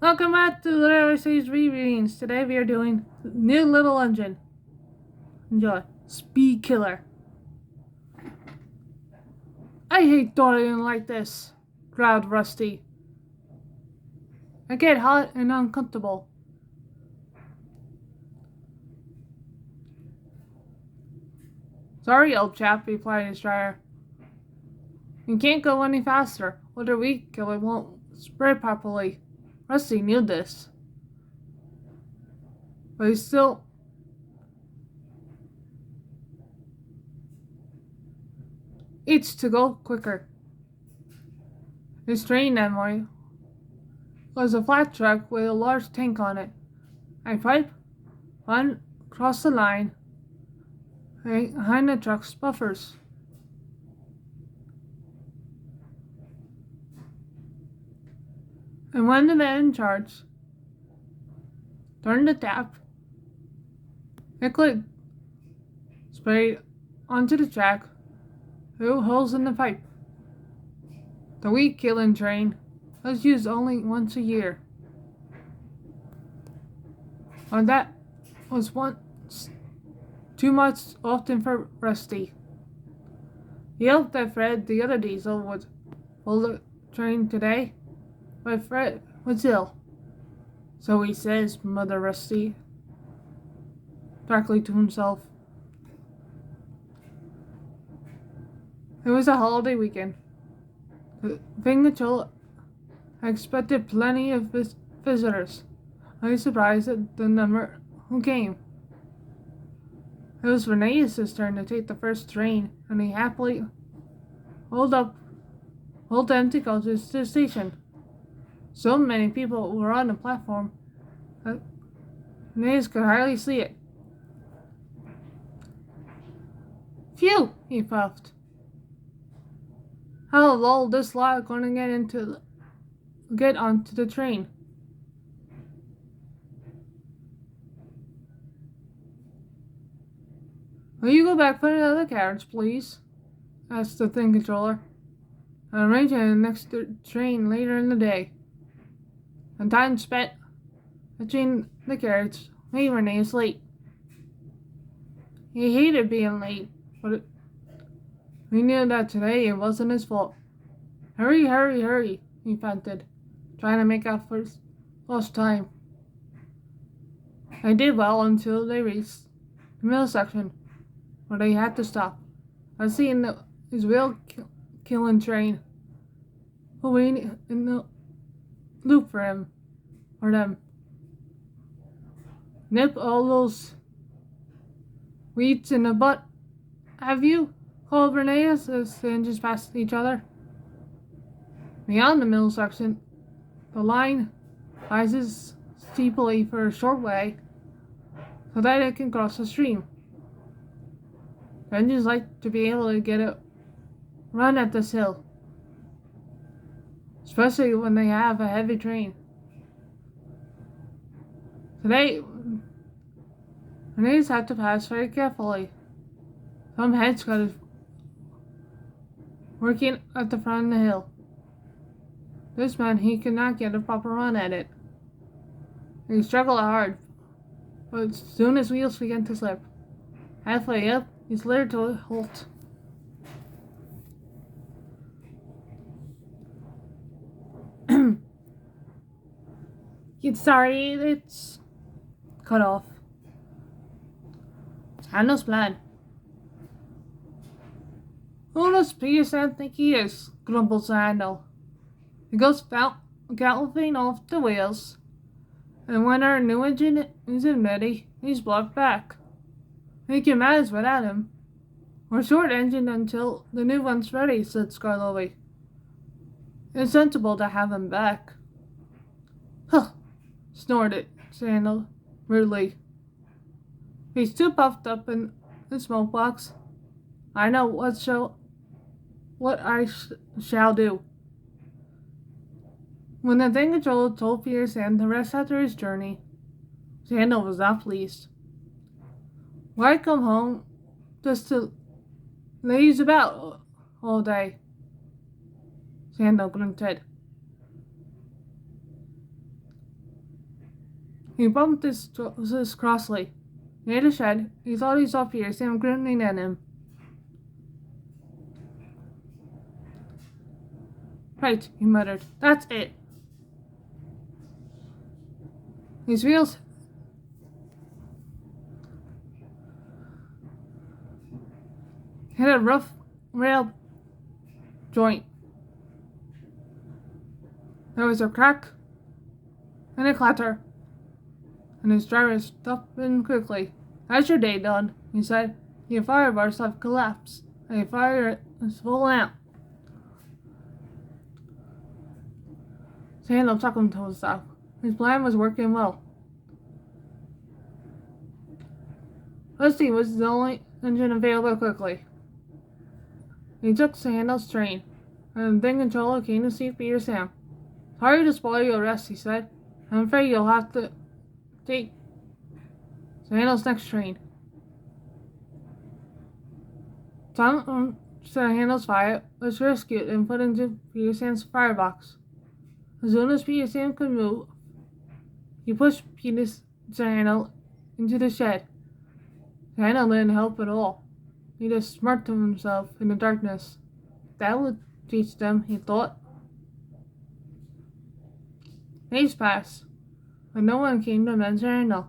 Welcome back to Literary Stage Rereadings. Today we are doing New Little Engine. Enjoy. Speed Killer. I hate dawdling like this, growled Rusty. I get hot and uncomfortable. Sorry, old chap, replied his driver. You can't go any faster, or the weed killer won't spread properly. Rusty knew this. But he still itched to go quicker. His train that morning was a flat truck with a large tank on it. A pipe ran across the line behind the truck's buffers. And when the man in charge turned the tap, liquid sprayed onto the track through holes in the pipe. The weed killing train was used only once a year. And that was once too much often for Rusty. He hoped that Fred, the other diesel, would pull the train today, but Fred was ill. So he says, muttered Rusty darkly to himself. It was a holiday weekend. The Thing Control expected plenty of visitors. I was surprised at the number who came. It was Renee's turn to take the first train, and he happily rolled them to go to the station. So many people were on the platform that Renee's could hardly see it. Phew, he puffed. How low this lot going to get onto the train? Will you go back for another carriage, please? Asked the thing controller. And arrange the next train later in the day. And time spent between the carriage made Renee late. He hated being late, but he knew that today it wasn't his fault. Hurry, hurry, hurry, he panted, trying to make up for lost time. They did well until they reached the middle section, where they had to stop. I see his wheel-killing train, waiting in the loop for him, or them. Nip all those weeds in the butt, have you? Called Renee as the engines passed each other. Beyond the middle section, the line rises steeply for a short way so that it can cross the stream. Engines like to be able to get a run at this hill, especially when they have a heavy train. Today, Renee's had to pass very carefully. Some hedge cutters working at the front of the hill. This meant he could not get a proper run at it. He struggled hard, but as soon as wheels began to slip, halfway up, he slid to a halt. Sorry, it's cut off. Sando's plan. Who does Peterson think he is? Grumbled Sando. He goes galloping off the wheels, and when our new engine isn't ready, he's blocked back. We can manage without him. We're short engine until the new one's ready, said Skarlovi. It's sensible to have him back. Huh, snorted Sandal rudely. He's too puffed up in the smoke box. I know what I shall do. When the thing controller told Peterson the rest after his journey, Sandal was not pleased. Why come home just to laze about all day? Sandal grunted. He bumped his trousers crossly. Near the shed, he thought he saw Peter Sam grinning at him. Right, he muttered. That's it. His wheels hit a rough rail joint. There was a crack and a clatter, and his driver stopped in quickly. That's your day done, he said. Your fire bars have collapsed, and your fire is full out. Sandal chuckled to himself. His plan was working well. Rusty was the only engine available quickly. He took Sandal's train, and the thing controller came to see Peter Sam. Sorry to spoil your rest, he said. I'm afraid you'll have to take Sandal's next train. Tom Sandal's fire was rescued and put into Peter Sam's firebox. As soon as Peter Sam could move, he pushed Peter Sandal into the shed. Sandal didn't help at all. He just smirked to himself in the darkness. That would teach them, he thought. Days passed, but no one came to mention Sandal.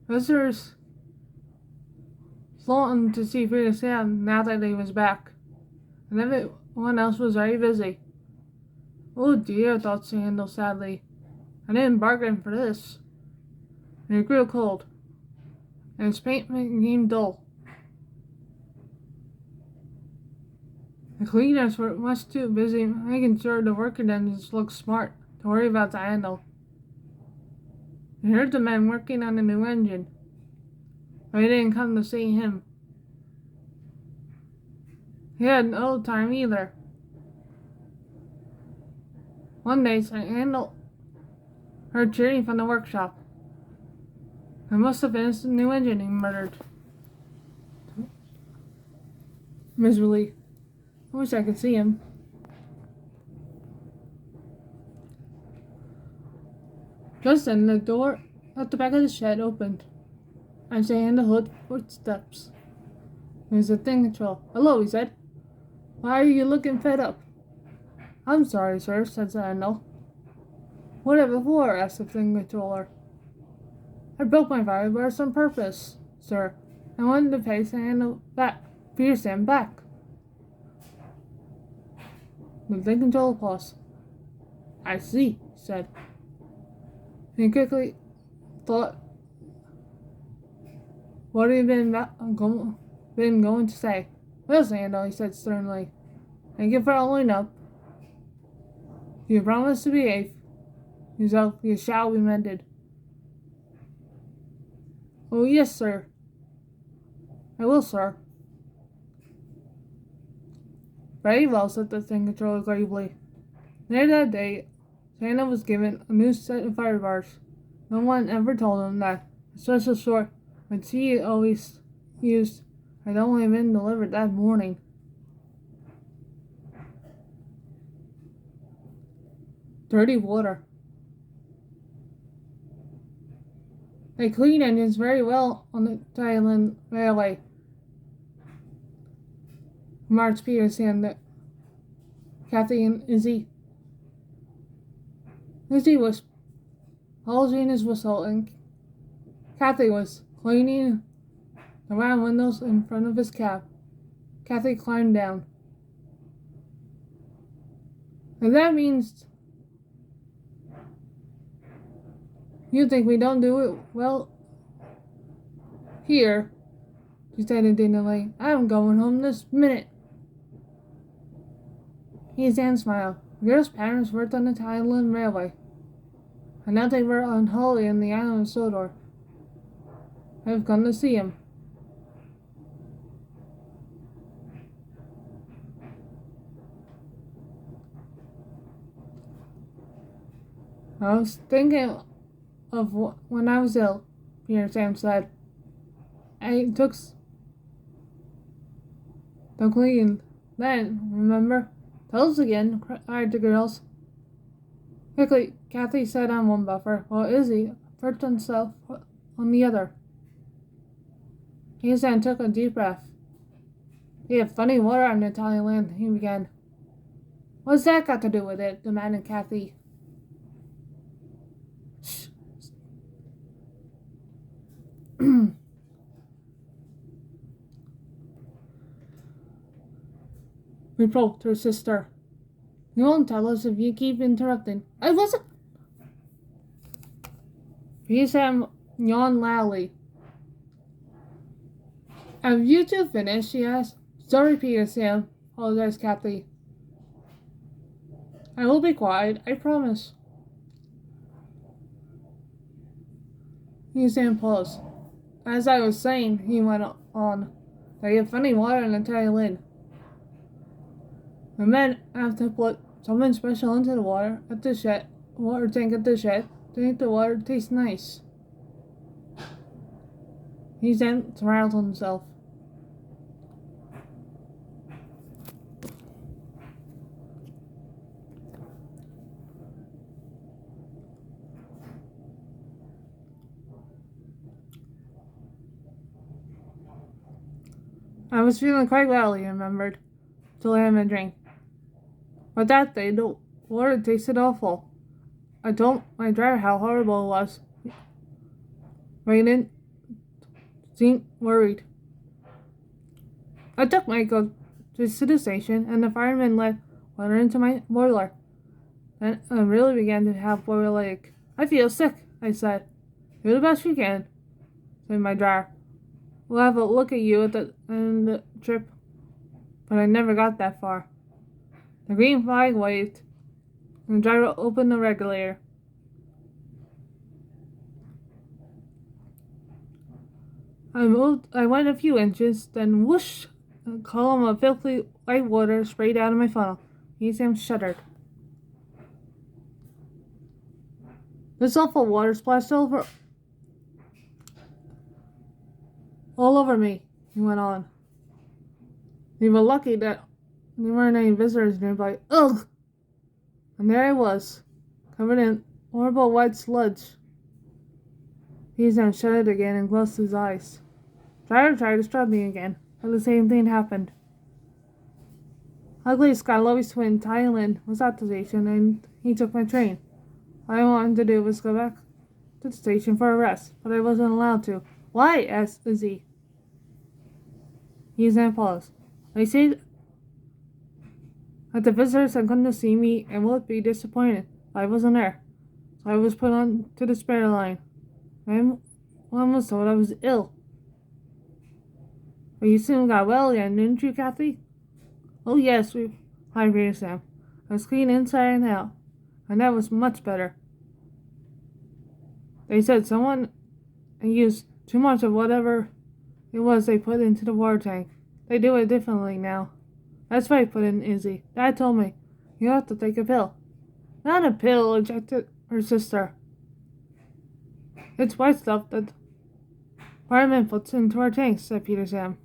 Visitors floated to see Peter Sam now that he was back, and everyone else was very busy. Oh dear, thought Sandal sadly. I didn't bargain for this. And it grew cold, and his paint became dull. The cleaners were much too busy making sure the working engines looked smart to worry about Sandal. He heard the men working on the new engine, but he didn't come to see him. He had no time either. One day, Sandal heard cheering from the workshop. It must have been his new engine, he muttered miserably. I wish I could see him. Just then, the door at the back of the shed opened, and Sandal heard footsteps. It was the thing control. Hello, he said. Why are you looking fed up? I'm sorry, sir, said Sandal. Whatever for? Asked the thing controller. I broke my fire bars on purpose, sir. I wanted to pay Sandal back. Peter Sam back. The thing controller paused. I see, he said. He quickly thought what he had been going to say. Well, Sandal, he said sternly. Thank you for following up. You promised to behave yourself, you shall be mended. Oh, yes, sir. I will, sir. Very well, said the thing controller gravely. Later that day, Sandal was given a new set of fire bars. No one ever told him that a special sort, which he always used, had only been delivered that morning. Dirty water. They clean engines very well on the Thailand Railway, remarked Peter Sam to Kathy and Izzy. Izzy was polishing his whistle, and Kathy was cleaning the round windows in front of his cab. Kathy climbed down. And that means you think we don't do it well here, she said indignantly. I'm going home this minute. His hand smiled. The girl's parents worked on the Thailand Railway, and now they were on holiday in the island of Sodor. I've come to see him. I was thinking of when I was ill, Peter Sam said. I took the clean then, remember? Tell us again, cried the girls. Quickly, Kathy sat on one buffer, while Izzy perched himself on the other. Ethan took a deep breath. "We have funny water on Italian land," he began. "What's that got to do with it?" demanded Kathy. Shh. Reproached her sister. "You won't tell us if you keep interrupting." "I wasn't." Sam yawned loudly. "Have you two finished?" she asked. "Sorry, Sam," apologized Kathy. "I will be quiet, I promise." Sam paused. "As I was saying," he went on, "they have funny water in Italian. The men have to put something special into the water tank at the shed to make the water taste nice." He then smiled to himself. "I was feeling quite well," he remembered, till I had my drink. "But that day the water tasted awful. I told my driver how horrible it was. Raiden seemed worried. I took Michael to the station, and the fireman let water into my boiler. Then I really began to have boil ache. "I feel sick," I said. "Do the best you can," said my driver. "We'll have a look at you at the end of the trip." But I never got that far. The green flag waved, and the driver opened the regulator. I went a few inches, then whoosh, a column of filthy white water sprayed out of my funnel. Sam shuddered. "This awful water splashed all over me," he went on. "We were lucky that there weren't any visitors nearby." Ugh! And there I was, covered in horrible white sludge. Sam shuddered again and closed his eyes. Driver tried to stop me again, but the same thing happened. Luckily, Scott Love's twin, Thailand, was at the station, and he took my train. All I wanted to do was go back to the station for a rest, but I wasn't allowed to. "Why?" asked Izzy. Sam paused. "They say that the visitors had come to see me and would be disappointed if I wasn't there, so I was put on to the spare line. My mom was told I was ill." "But you soon got well again, didn't you, Kathy?" "Oh, yes," replied Sam. "I was clean inside and out, and that was much better. They said someone had used too much of whatever it was they put into the water tank. They do it differently now." "That's right," put in Izzy. "Dad told me you have to take a pill." "Not a pill," objected her sister. "It's white stuff that fireman puts into our tanks," said Sam.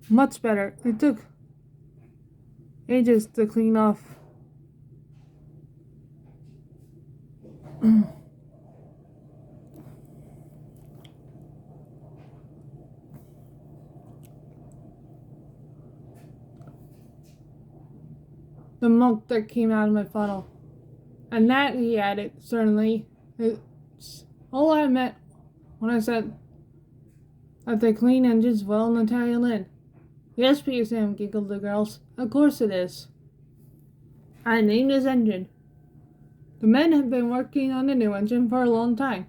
"Much better. It took ages to clean off." The milk that came out of my funnel. "And that," he added, "certainly, it's all I meant when I said that they clean engines well in Italian land." "Yes, Sam," giggled the girls. "Of course it is. I named his engine. The men have been working on the new engine for a long time."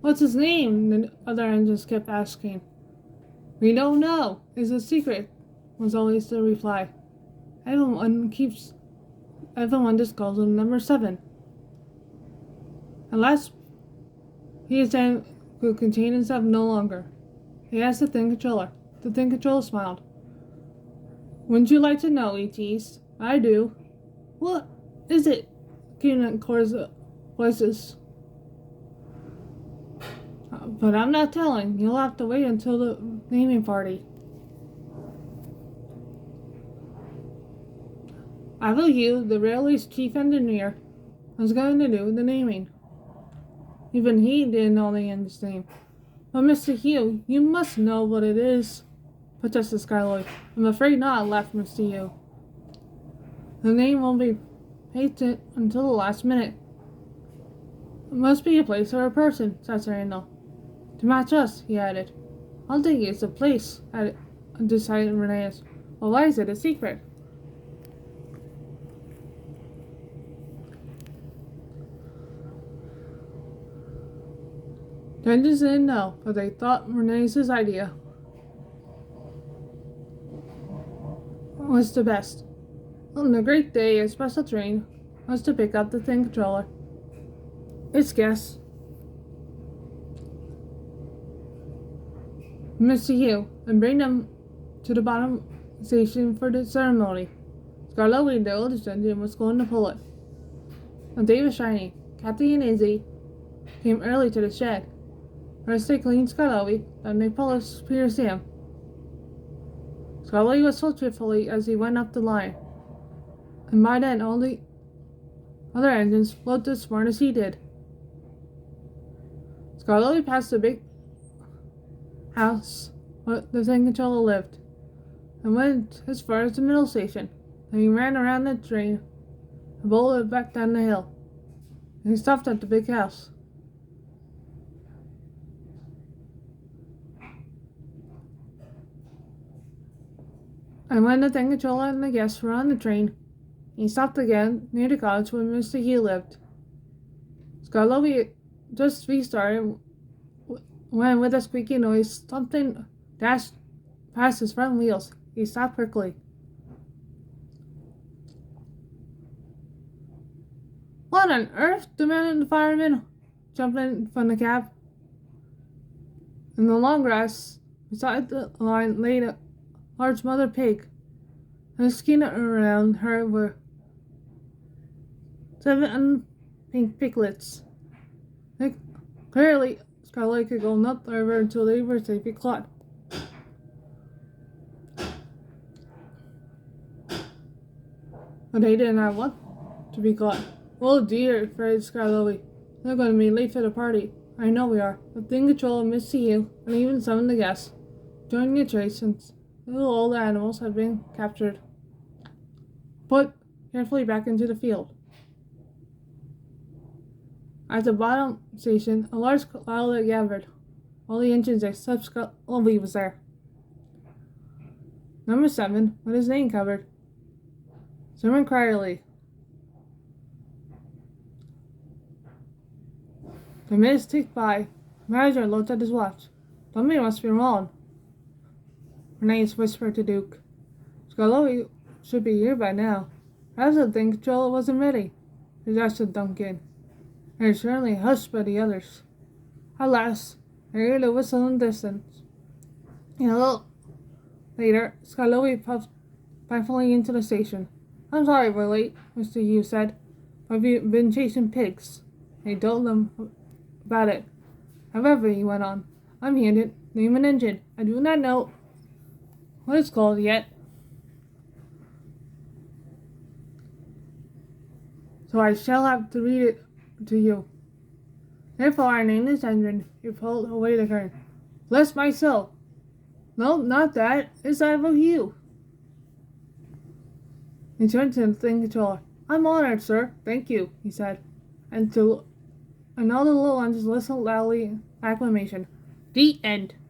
"What's his name?" the other engines kept asking. "We don't know. It's a secret," was always the reply. Everyone just calls him number 7. At last, Sam could contain himself no longer. He asked the thin controller. The thin controller smiled. "Wouldn't you like to know?" he teased. "I do." "What is it?" came in chorus voices. "But I'm not telling. You'll have to wait until the naming party." Ivo Hugh, the railway's chief engineer, was going to do the naming. Even he didn't know the end's name. But Mr. Hugh, you must know what it is, protested Skyloy. I'm afraid not, laughed Mr. Hugh. The name won't be patented until the last minute. It must be a place or a person, said Sir Randall. To match us, he added. I'll think it's a place, decided Rheneas. Well, why is it a secret? The engines didn't know, but they thought Rheneas' idea was the best. On the great day, a special train was to pick up the Thing Controller, its guests, Mr. Hugh, and bring them to the bottom station for the ceremony. Skarloey, the oldest engine, was going to pull it. The day was shining. Kathy and Izzy came early to the shed. First they cleaned Skarloey, then they polished Peter Sam. Skarloey whistled cheerfully as he went up the line, and by then all the other engines looked as smart as he did. Skarloey passed the big house where the Thing Controller lived, and went as far as the middle station. Then he ran around the train and bolted back down the hill. And he stopped at the big house. And when the Thing Controller and the guests were on the train, he stopped again near the cottage where Mr. Hugh lived. Skarloey just restarted when, with a squeaky noise, something dashed past his front wheels. He stopped quickly. What on earth? Demanded the fireman, jumping from the cab. In the long grass beside the line lay a large mother pig, and the skin around her were 7 pink piglets. Clearly, Skarloey could go no further until they were safely caught. But they did not want to be caught. Oh dear, cried Skarloey. They're going to be late for the party. I know we are. The Thing Controller, Mr. Hugh, and even some of the guests joining the chase since the little old animals had been captured. Put carefully back into the field. At the bottom station, a large crowd had gathered. All the engines except Skarloey was there. Number 7, with his name covered. Simon Crierly. The minutes ticked by. The manager looked at his watch. Something must be wrong, Rheneas whispered to Duke. Skarloey should be here by now. Perhaps the Thing Controller wasn't ready, suggested Duncan. They were certainly hushed by the others. At last, they heard a whistle in the distance. And a little later, Skarloey puffed playfully into the station. I'm sorry we're late, Mr. Hugh said. I've been chasing pigs. He told them about it. However, he went on, I'm here to name an engine. I do not know what it's called yet, so I shall have to read it to you. Therefore, I named this engine. He pulled away the curtain. Bless my soul. No, not that. It's Ivo Hugh. He turned to the Thing Controller. I'm honored, sir. Thank you, he said. And all the little ones listened loudly in acclamation. The end.